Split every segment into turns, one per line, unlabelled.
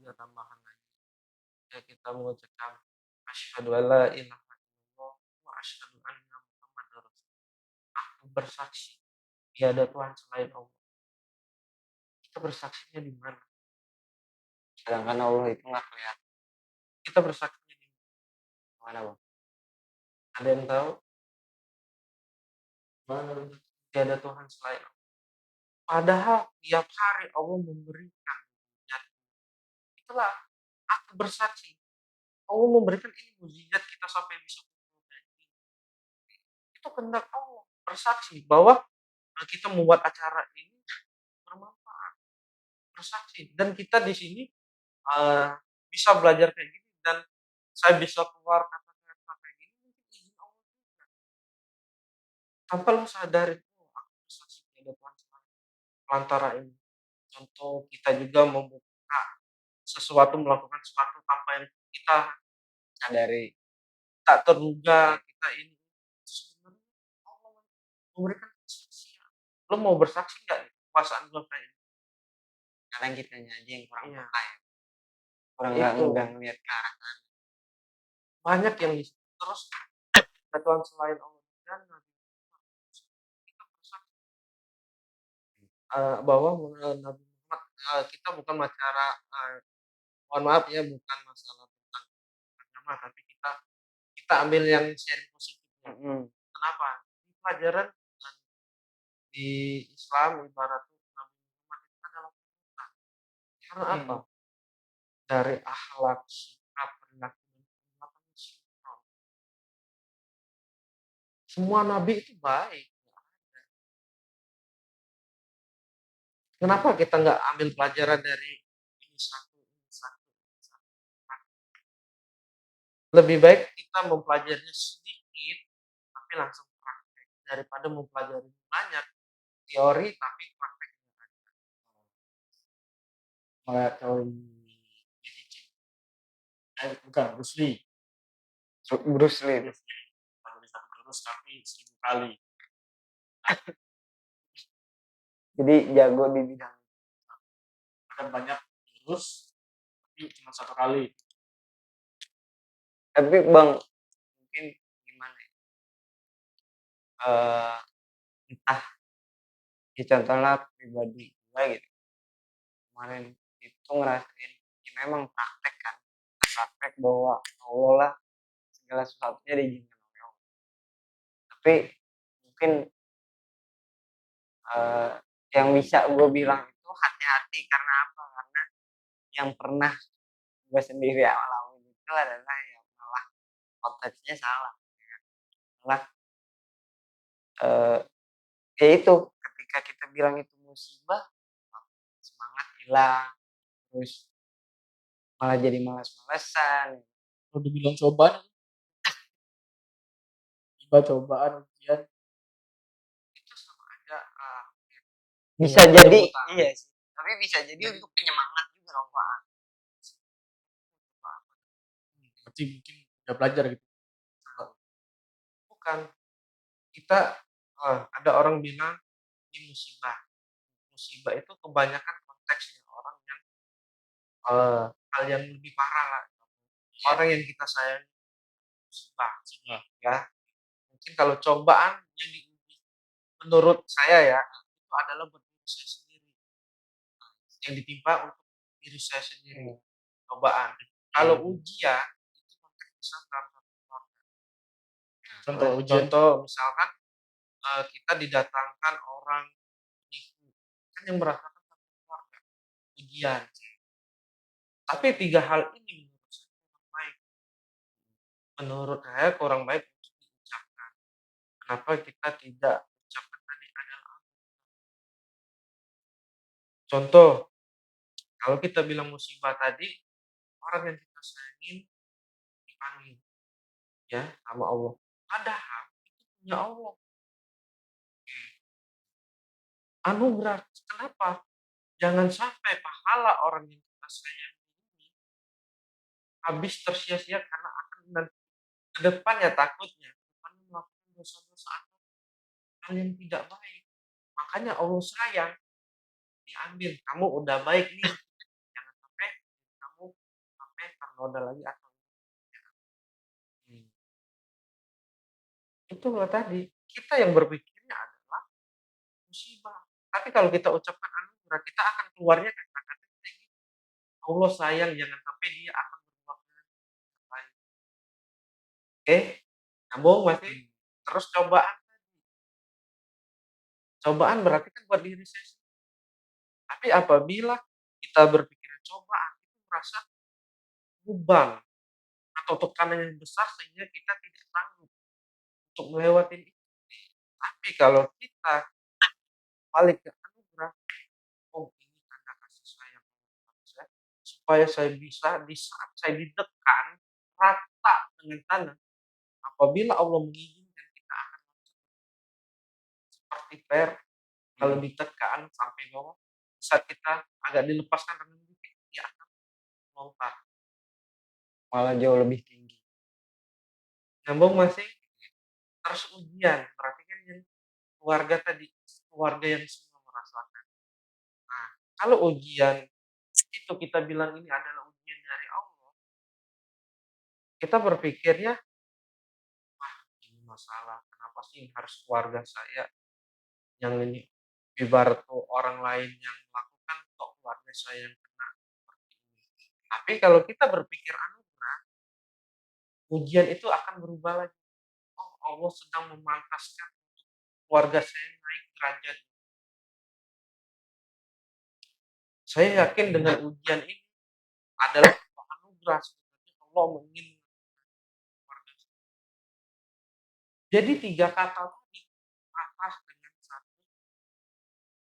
juga tambahan lagi. Ya kita mengucapkan asyhadu alla ilaha illallah wa asyhadu anna Muhammadar Rasulullah. Aku bersaksi tiada Tuhan selain Allah. Kita bersaksinya di mana?
Sedangkan Allah itu nggak kelihatan.
Kita bersaksinya di
Mana bang?
Ada yang tahu? Mana? Tiada Tuhan selain Allah. Padahal tiap hari Allah memberikan. Itulah aku bersaksi. Allah memberikan ini mukjizat kita sampai bisa kumpul kayak gini. Itu kehendak Allah. Bersaksi bahwa kita membuat acara ini bermanfaat. Bersaksi dan kita di sini bisa belajar kayak gini dan saya bisa keluar kata-kata kayak gini mungkin izin Allah juga. Tanpa lo sadari, oh aku bersaksi tiada Tuhan selain pelantara ini. Contoh kita juga membuka sesuatu, melakukan sesuatu tanpa yang kita
Sadari.
tak terduga kita ini sebenarnya Allah memberikan kesaksian. Lo mau bersaksi nggak nih perasaan gue kayak ini?
Kadang kitanya aja yang kurang
Iya.
peka ya. Kurang
Itu
nggak ngeliat ke arah sana.
banyak yang bisa. Terus ada Tuhan selain Allah dan Nabi kita bersaksi bahwa Nabi Muhammad kita bukan bicara mohon maaf ya bukan masalah tentang agama tapi kita ambil yang sharing positifnya. Kenapa? Di pelajaran di Islam ibarat Nabi Muhammad itu adalah panutan. Karena apa? Dari akhlak, sikap, perilaku dan perbuatan sinkron. Semua nabi itu baik. Kenapa kita nggak ambil pelajaran dari ini satu, ini satu, ini satu? Lebih baik kita mempelajarinya sedikit tapi langsung praktek daripada mempelajari banyak teori tapi prakteknya nggak ada.
Kayak tahun bukan Bruce Lee.
Bruce Lee.
Pelajari satu jurus tapi 1000 kali.
Jadi jago di bidang.
Ada banyak jurus tapi cuma satu kali.
Tapi bang mungkin gimana ya? Entah ya contohnya pribadi gue gitu. Kemarin itu ngerasain ya memang praktek kan. Praktek bahwa Allah lah segala sesuatunya diizinkan oleh Allah. Tapi mungkin yang bisa gue bilang itu hati-hati karena apa? Karena yang pernah gue sendiri alamin itu adalah yang malah konteksnya salah. Malah ya itu ketika kita bilang itu musibah semangat hilang terus malah jadi malas-malesan.
Kalau dibilang cobaan, cobaan ujian
Itu sama aja
Bisa jadi iya sih. Tapi bisa jadi untuk penyemangat juga dong Pak.
berarti mungkin udah belajar gitu.
bukan kita ada orang bilang ini musibah. Musibah itu kebanyakan konteksnya orang yang hal yang lebih parah lah. Orang yang kita sayang musibah. Ya. Mungkin kalau cobaan yang diuji menurut saya ya itu adalah buat diri saya sendiri. Yang ditimpa untuk diri saya sendiri. Cobaan. Kalau ujian itu konteks besar dalam satu keluarga. Contoh misalkan kita didatangkan orang penipu kan yang merasakan satu keluarga ujian. Tapi 3 hal ini menurut saya kurang baik. Menurut saya kurang baik untuk diucapkan. Kenapa kita tidak ucapkan tadi adalah contoh, kalau kita bilang musibah tadi, orang yang kita sayangin dipanggil ya sama Allah. Padahal itu punya Allah. Anugerah. Kenapa? Jangan sampai pahala orang yang kita sayangi ini habis tersia-sia karena akan nanti ke depannya takutnya akan melakukan dosa-dosa atau hal yang tidak baik. Makanya Allah sayang diambil. Kamu udah baik nih. Jangan sampai kamu noda lagi atau itu loh tadi, kita yang berpikirnya adalah musibah. Tapi kalau kita ucapkan anugerah, kita akan keluarnya kata-kata kayak gini, Allah sayang jangan sampai dia akan berbuat baik. Oke, nyambung masih? Terus cobaan. Cobaan berarti kan buat diri saya sendiri. Tapi apabila kita berpikir cobaan itu merasa beban atau tekanan yang besar sehingga kita tidak sanggup untuk melewati itu. Tapi kalau kita balik ke anugerah, oh ini tanda kasih sayang saya, supaya saya bisa di saat saya ditekan rata dengan tanah. Apabila Allah mengizinkan kita akan seperti per kalau ditekan sampai bawah, saat kita agak dilepaskan renang dikit, dia akan lompat.
Malah jauh lebih tinggi.
Nyambung masih? Terus ujian, berarti kan yang keluarga tadi, keluarga yang semua merasakan. Nah, kalau ujian itu kita bilang ini adalah ujian dari Allah, kita berpikirnya, wah ini masalah, kenapa sih harus keluarga saya yang ini ibarat tuh orang lain yang melakukan kok keluarga saya yang kena seperti ini. Tapi kalau kita berpikir anugerah, ujian itu akan berubah lagi. Oh, Allah sedang memantaskan keluarga saya naik derajat. Saya yakin dengan ujian ini adalah sebuah anugerah sebenarnya Allah menginginkan keluarga saya. Jadi 3 kata tadi patah dengan satu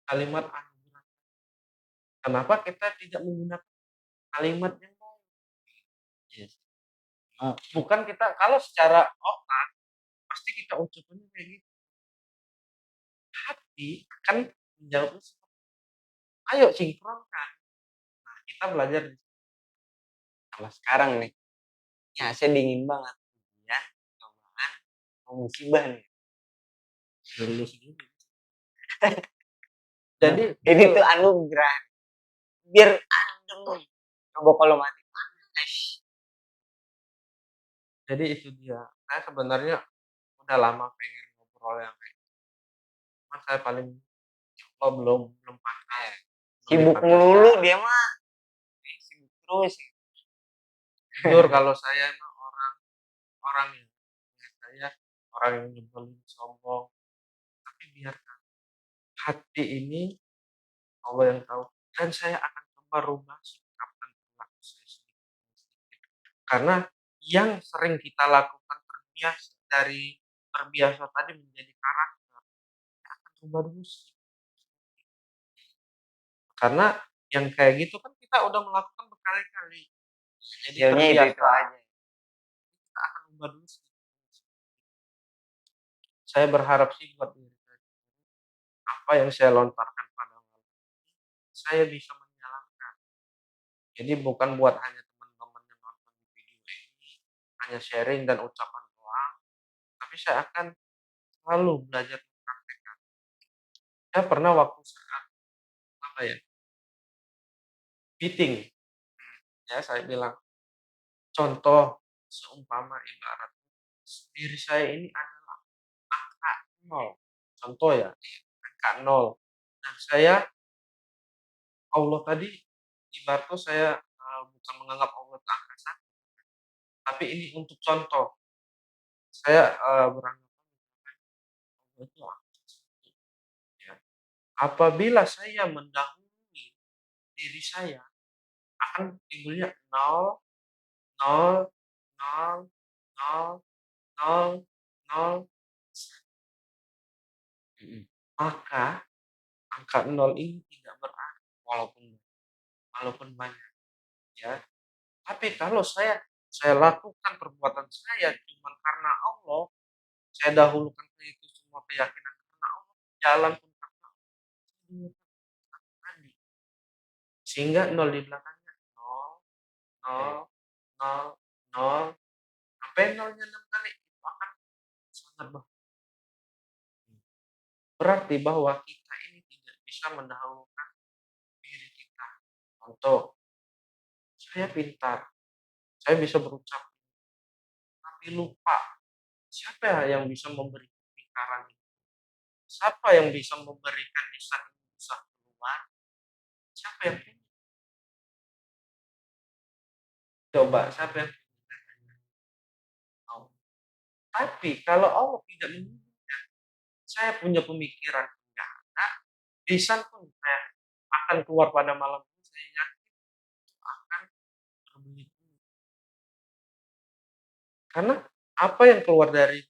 kalimat anugerah. Kenapa kita tidak menggunakan kalimat yang lain?
Yes.
Bukan kita kalau secara otak pasti kita ucapnya kayak gitu. Hati kan menjawabnya seperti, ayo sinkronkan. Nah, kita belajar di
Sama sekarang nih, ini AC dingin banget. Ya, cobaan, mau musibah nih.
lulus ini. Jadi
Ini tuh anugerah. Biar adem. Coba kalau mati panas.
jadi itu dia. Saya sebenarnya udah lama pengen ngobrol yang kayak gitu. Cuman saya paling belum pandai.
Sibuk melulu dia mah. Sibuk terus.
Jujur kalau saya emang orang yang saya orang yang nyebelin, sombong. Tapi biarkan hati ini Allah yang tahu. Dan saya akan coba rubah sikap dan perilaku saya sedikit demi sedikit. Karena yang sering kita lakukan terbiasa tadi menjadi karakter, kita akan rubah dulu sih. Karena yang kayak gitu kan kita udah melakukan berkali-kali. Jadi
Hasilnya itu
terbiasa.
aja.
Kita akan rubah dulu sih. Saya berharap sih buat diri saya, apa yang saya lontarkan pada malam ini, saya bisa menjalankan. Jadi bukan buat hanya teman-teman yang nonton di video ini, hanya sharing dan ucapan doang, tapi saya akan selalu belajar mempraktekkan. Saya pernah waktu saat apa ya, meeting, ya saya bilang, contoh seumpama ibarat diri saya ini adalah angka 0, contoh ya, angka 0. Dan saya Allah tadi ibaratnya saya bukan menganggap Allah itu angka 1, tapi ini untuk contoh. Saya beranggapan Allah itu angka 1. Ya. Apabila saya mendahului diri saya, akan timbulnya 0, 0, 0, 0, 0, 0, 1. Maka angka 0 ini tidak berarti walaupun banyak, ya. Tapi kalau saya lakukan perbuatan saya cuma karena Allah, saya dahulukan itu semua keyakinan karena Allah, jalan pun karena Allah, tadi. Sehingga 0 di belakangnya 0, 0, 0, 0, sampai 0-nya 6 kali itu akan sangat berarti bahwa kita ini tidak bisa mendahulukan diri kita. Contoh, saya pintar, saya bisa berucap, tapi lupa siapa ya yang bisa memberi lingkaran itu? Siapa yang bisa memberikan lisan itu bisa keluar? Siapa yang punya? Coba siapa yang punya? Allah. Tapi kalau Allah tidak mengizinkan, saya punya pemikiran enggak ada, lisan pun saya akan keluar pada malam itu, saya yakin akan berbunyi. Karena apa yang keluar dari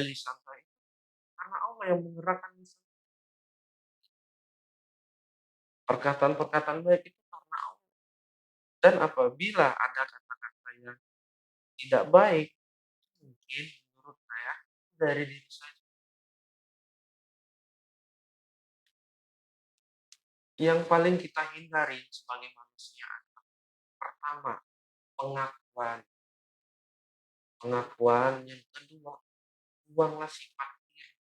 lisan saya itu karena Allah yang menggerakkan lisan. Perkataan-perkataan baik itu karena Allah. Dan apabila ada kata-kata yang tidak baik, mungkin menurut saya dari diri saya. Yang paling kita hindari sebagai manusia adalah pertama, pengakuan. Pengakuan yang kedua, buanglah sifat iri.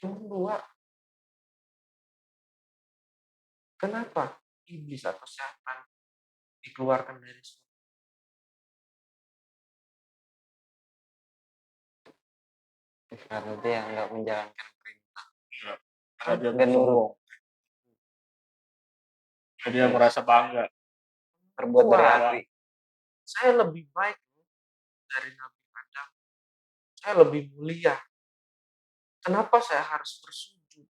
Yang kedua, kenapa iblis atau setan dikeluarkan dari surga?
Karena dia nggak menjalankan perintah
Iya. Karena dia
dan nurut,
sombong. Dia merasa bangga.
berbuat dari
Wah,
hati.
saya lebih baik dari Nabi Adam. Saya lebih mulia. Kenapa saya harus bersujud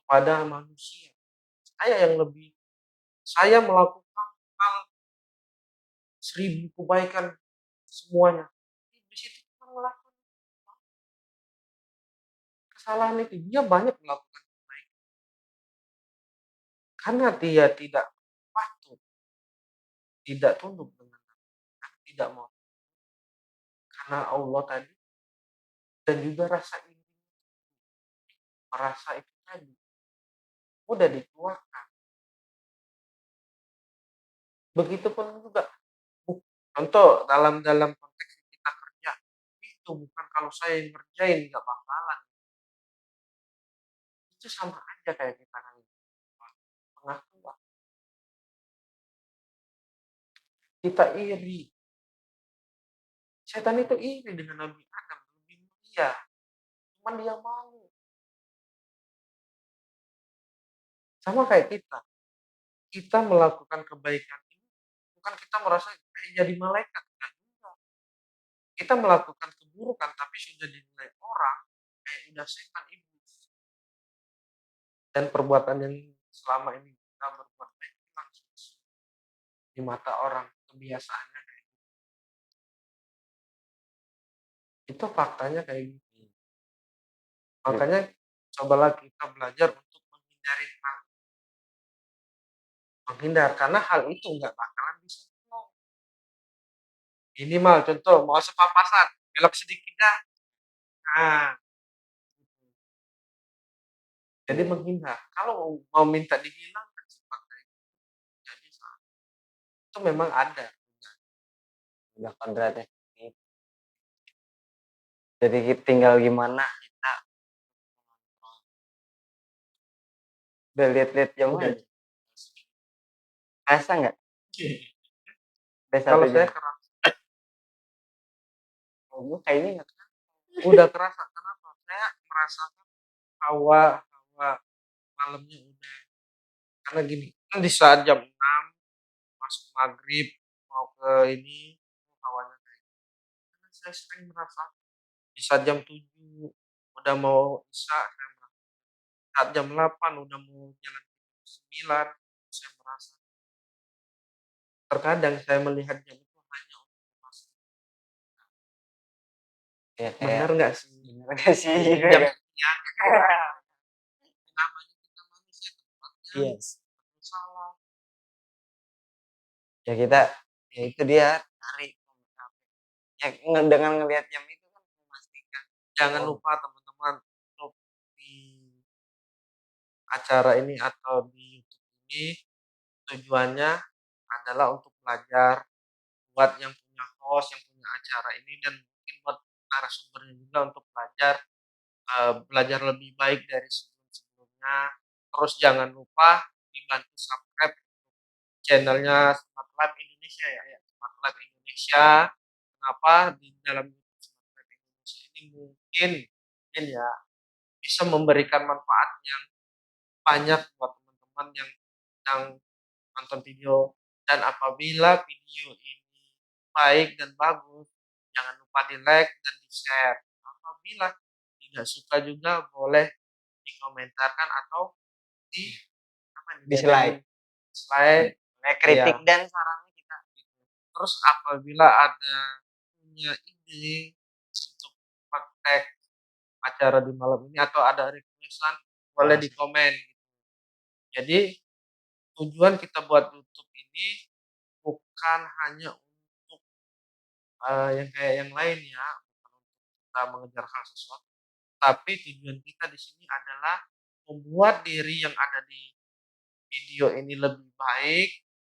kepada manusia? Saya melakukan hal 1000 kebaikan semuanya. Iblis itu cuma melakukan kesalahan itu. Dia banyak melakukan kebaikan. Karena dia tidak patuh, tidak tunduk dengan Nabi, tidak mau. Karena Allah tadi dan juga rasa iri, merasa itu tadi udah dikeluarkan. Begitupun juga contoh dalam konteks kita kerja itu bukan kalau saya yang ngerjain nggak bakalan, itu sama aja kayak kita pengakuan, kita iri. Setan itu iri dengan Nabi Adam lebih mulia, cuman dia malu. Sama kayak kita melakukan kebaikan ini bukan kita merasa kayak jadi malaikat, enggak juga. Kita melakukan keburukan tapi sudah dinilai orang kayak udah setan iblis. Dan perbuatan yang selama ini kita berbuat baik langsung di mata orang kebiasaannya kayak gitu. Itu faktanya kayak gitu. Makanya cobalah kita belajar untuk menghindar karena hal itu nggak bakalan bisa tolong. Minimal contoh mau sepapasan belok sedikit dah. Nah, jadi menghindar. Kalau mau minta dihilangkan sifatnya itu nggak bisa. Itu memang ada.
udah kodratnya. Jadi tinggal gimana kita udah lihat-lihat jam
Udah.
aja. Kerasa nggak? Udah
Kalau
1
saya
jam.
kerasa,
Oh, gue kayaknya nggak.
udah kerasa. Kenapa? Saya merasakan hawa malamnya udah. Karena gini, kan di saat jam 6 masuk maghrib mau ke ini hawanya kayak gitu. Karena saya sering merasa di saat jam 7 udah mau isya saya merasa. Saat jam 8 udah mau jalan ke 9 saya merasa. Terkadang saya melihat jam itu hanya untuk memastikan.
Ya
Benar
kayak
nggak sih?
bener gak sih?
Jam sekian. Namanya kita manusia tempatnya
Yes.
salah.
Ya kita ya itu dia cari ya dengan ngelihat jam itu kan memastikan.
Jangan lupa teman-teman untuk di acara ini atau di YouTube ini tujuannya adalah untuk belajar buat yang punya host, yang punya acara ini dan mungkin buat narasumbernya juga untuk belajar lebih baik dari sebelum-sebelumnya. Terus jangan lupa dibantu subscribe channelnya Smart
Lab Indonesia ya.
Smart Lab Indonesia. Kenapa di dalam Smart Lab Indonesia ini mungkin ya bisa memberikan manfaat yang banyak buat teman-teman yang nonton video, dan apabila video ini baik dan bagus, jangan lupa di-like dan di-share. Apabila tidak suka juga boleh dikomentarkan atau di apa nih,
Dislike.
dislike.
Kritik
Iya.
dan sarannya kita.
Terus apabila ada punya ide untuk praktek acara di malam ini atau ada requestan, boleh di komen. Jadi tujuan kita buat YouTube ini bukan hanya untuk yang kayak yang lain ya, bukan untuk kita mengejar hal sesuatu, tapi tujuan kita di sini adalah membuat diri yang ada di video ini lebih baik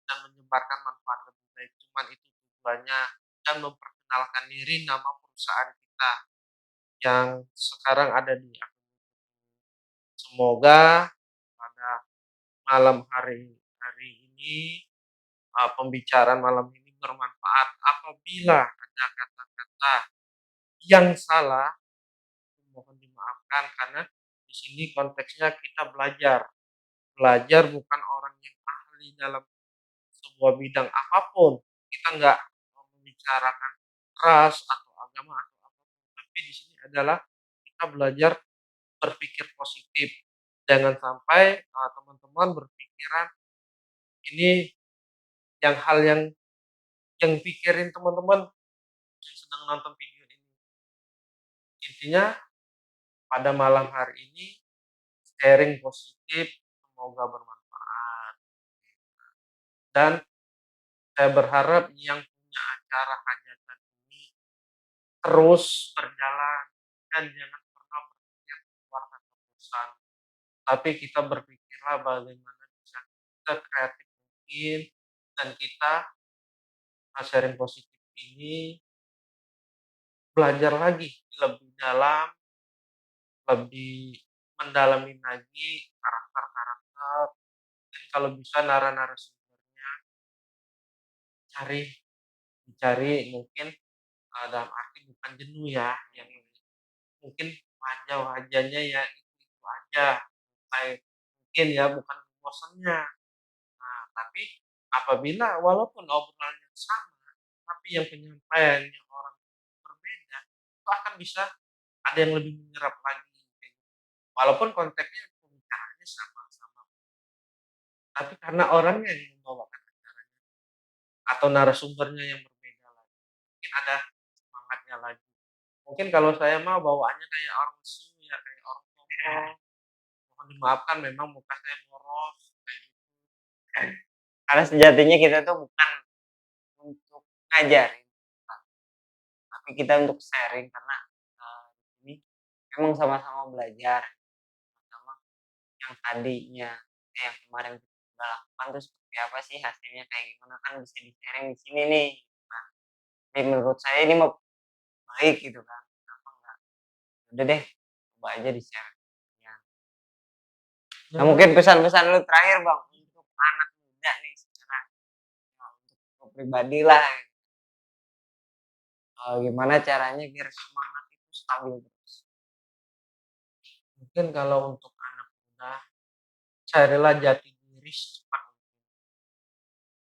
dan menyebarkan manfaat lebih baik. Cuman itu tujuannya, dan memperkenalkan diri, nama perusahaan kita yang sekarang ada di akun. Semoga pada malam hari ini pembicaraan malam ini bermanfaat. Apabila ada kata-kata yang salah, mohon dimaafkan karena di sini konteksnya kita belajar. Belajar bukan orang yang ahli dalam sebuah bidang apapun. Kita nggak membicarakan ras atau agama atau apapun, tapi di sini adalah kita belajar berpikir positif. Jangan sampai teman-teman berpikiran ini yang hal yang pikirin teman-teman yang sedang nonton video ini. Intinya pada malam hari ini sharing positif, semoga bermanfaat. Dan saya berharap yang punya acara hajatan ini terus berjalan dan jangan pernah berpikir keluar kata bosan. Tapi kita berpikirlah bagaimana bisa kita kreatif mungkin, dan kita sharing positif ini belajar lagi lebih dalam, lebih mendalami lagi karakter-karakter, dan kalau bisa narasumbernya dicari mungkin dalam arti bukan jenuh ya, yang mungkin wajah-wajahnya ya itu aja, kayak mungkin ya bukan bosannya. Nah, tapi apabila walaupun obrolannya sama, tapi yang penyampaiannya orang berbeda, itu akan bisa ada yang lebih menyerap lagi. Walaupun konteksnya pembicaraannya sama-sama, tapi karena orangnya yang membawakan acaranya atau narasumbernya yang berbeda lagi, mungkin ada semangatnya lagi. Mungkin kalau saya mah bawaannya kayak orang lesu ya, kayak orang sombong. Mohon dimaafkan memang muka saya boros kayak gitu.
Karena sejatinya kita tuh bukan untuk ngajarin, tapi kita untuk sharing karena ini memang sama-sama belajar, sama yang tadinya yang kemarin kita udah lakukan tuh seperti apa sih hasilnya kayak gimana kan bisa di-sharing di sini nih. Nah, jadi menurut saya ini mah baik gitu kan. Kenapa enggak? Udah deh, coba aja di-share. Ya. Nah, mungkin pesan-pesan lu terakhir Bang untuk anak muda nih sekarang. Nah, untuk lu pribadi lah. Gimana caranya biar semangat itu stabil terus?
Mungkin kalau untuk anak muda, carilah jati diri secepat mungkin.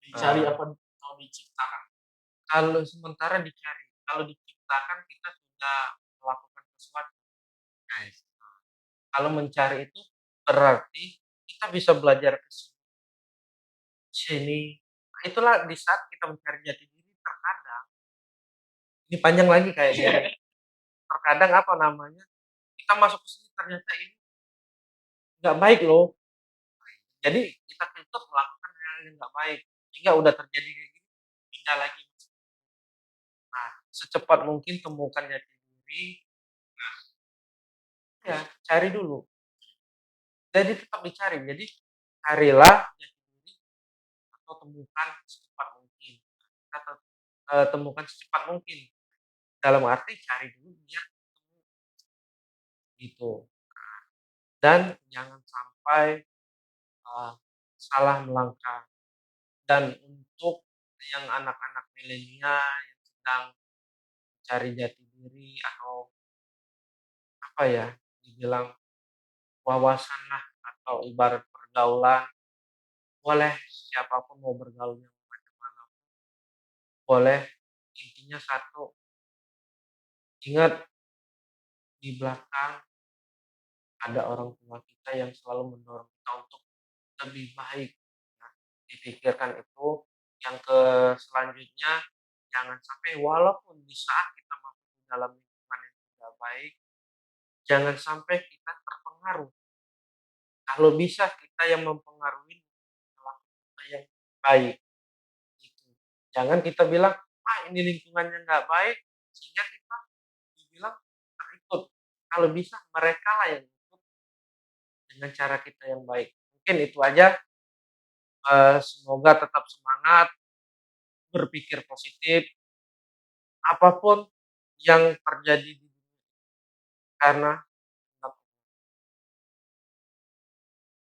Dicari apa atau diciptakan?
Kalau sementara dicari, kalau diciptakan kita sudah melakukan sesuatu. Guys, kalau mencari itu berarti kita bisa belajar ke sini. Nah, itulah di saat kita mencari jati diri, terkadang ini panjang lagi kayaknya. Terkadang apa namanya, kita masuk ke sini ternyata ini nggak baik loh. Jadi kita tuntut melakukan hal yang nggak baik, sehingga udah terjadi kayak gini, pindah lagi. Nah, secepat mungkin temukan jati diri. Nah, ya cari dulu. Jadi tetap dicari. Jadi carilah jati diri atau temukan secepat mungkin. Kita temukan secepat mungkin. Dalam arti cari dulu biar ketemu gitu. Dan jangan sampai salah melangkah. Dan untuk yang anak-anak milenial yang sedang mencari jati diri atau apa ya, dibilang wawasan lah atau ibarat pergaulan, boleh siapapun mau bergaulnya macam mana, boleh. Intinya satu, ingat di belakang ada orang tua kita yang selalu mendorong kita untuk lebih baik. Nah, dipikirkan itu. Yang ke selanjutnya, jangan sampai walaupun di saat kita masuk di dalam lingkungan yang tidak baik, jangan sampai kita terpengaruh. Kalau bisa kita yang mempengaruhi malah kita yang baik. Gitu. Jangan kita bilang, ah ini lingkungannya nggak baik, sehingga kita dibilang terikut. Kalau bisa mereka lah yang ikut dengan cara kita yang baik. Mungkin itu aja. Semoga tetap semangat, berpikir positif, apapun yang terjadi di dunia karena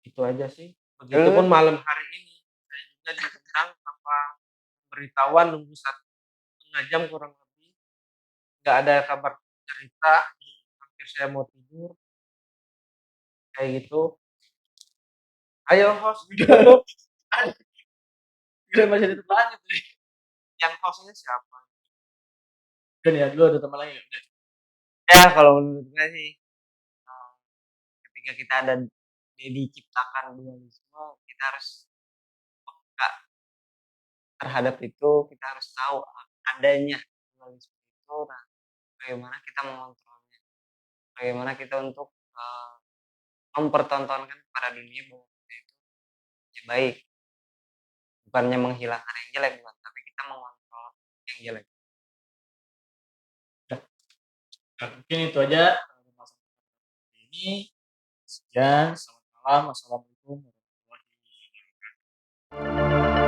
itu aja sih. Begitupun malam hari ini saya juga diundang tanpa pemberitahuan, nunggu 1,5 jam kurang lebih, nggak ada kabar cerita, hampir saya mau tidur kayak gitu. Ayo host, tutup.
Udah masih tutup lanjut nih.
Yang hostnya siapa?
Udah nih, lu ada teman lagi nggak? Udah.
Ya kalau menurut gue sih, ketika kita ada diciptakan dualisme, kita harus peka terhadap itu, kita harus tahu adanya dualisme itu. Nah, bagaimana kita mengontrolnya, bagaimana kita untuk mempertontonkan kepada dunia bahwa kita itu ya baik, bukannya menghilangkan yang jelek, bukan, tapi kita mengontrol yang jelek.
Nah, mungkin itu aja pembahasan ini. Sekian, selamat malam, assalamualaikum warahmatullahi wabarakatuh.